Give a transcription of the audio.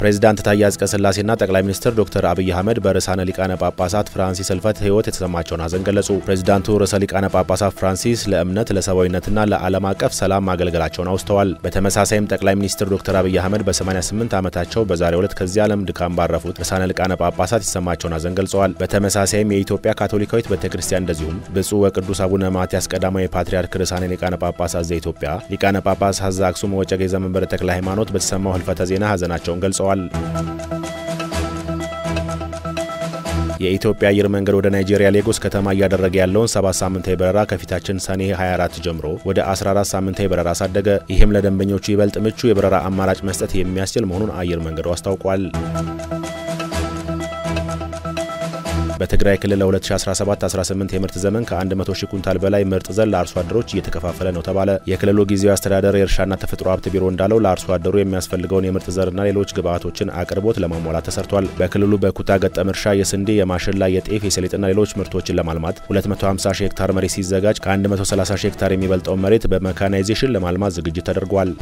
ፕሬዝዳንት ታዬ አጽቀሥላሴና ጠቅላይ ሚኒስትር ዶክተር አብይ አህመድ በርዕሳነ ሊቃነ ጳጳሳት ፍራንሲስ ሕልፈት ሕይወት የተሰማቸውን ሐዘን ገለጹ። ፕሬዝዳንቱ ርዕሰ ሊቃነ ጳጳሳት ፍራንሲስ ለእምነት ለሰብአዊነትና ለዓለም አቀፍ ሰላም ማገልገላቸውን አውስተዋል። በተመሳሳይም ጠቅላይ ሚኒስትር ዶክተር አብይ አህመድ በ88 ዓመታቸው በዛሬው ዕለት ከዚህ ዓለም ድካም ባረፉት ርዕሳነ ሊቃነ ጳጳሳት የተሰማቸውን ሐዘን ገልጸዋል። በተመሳሳይም የኢትዮጵያ ካቶሊካዊት ቤተክርስቲያን እንደዚሁም ብፁዕ ወቅዱስ አቡነ ማትያስ ቀዳማዊ ፓትርያርክ ርዕሳነ ሊቃነ ጳጳሳት ዘኢትዮጵያ ሊቃነ ጳጳሳት ዘአክሱም ወዕጨጌ ዘመንበረ ተክለ ሃይማኖት በተሰማው ሕልፈተ ዜና ሐዘናቸውን ገልጸዋል። የኢትዮጵያ አየር መንገድ ወደ ናይጄሪያ ሌጎስ ከተማ እያደረገ ያለውን 7 ሳምንታዊ በረራ ከፊታችን ሰኔ 24 ጀምሮ ወደ 14 ሳምንታዊ በረራ አሳደገ። ይህም ለደንበኞቹ ይበልጥ ምቹ የበረራ አማራጭ መስጠት የሚያስችል መሆኑን አየር መንገዱ አስታውቋል። በትግራይ ክልል ለ2017-18 የምርት ዘመን ከ100 ሺህ ኩንታል በላይ ምርጥ ዘር ለአርሶ አደሮች እየተከፋፈለ ነው ተባለ። የክልሉ ጊዜያዊ አስተዳደር የእርሻና ተፈጥሮ ሀብት ቢሮ እንዳለው ለአርሶ አደሩ የሚያስፈልገውን የምርጥ ዘርና ሌሎች ግብዓቶችን አቅርቦት ለማሟላት ተሰርቷል። በክልሉ በኩታ ገጠም እርሻ የስንዴ፣ የማሽላ፣ የጤፍ፣ የሰሊጥና ሌሎች ምርቶችን ለማልማት 250 ሺህ ሄክታር መሬት ሲዘጋጅ ከ130 ሺህ ሄክታር የሚበልጠውን መሬት በሜካናይዜሽን ለማልማት ዝግጅት ተደርጓል።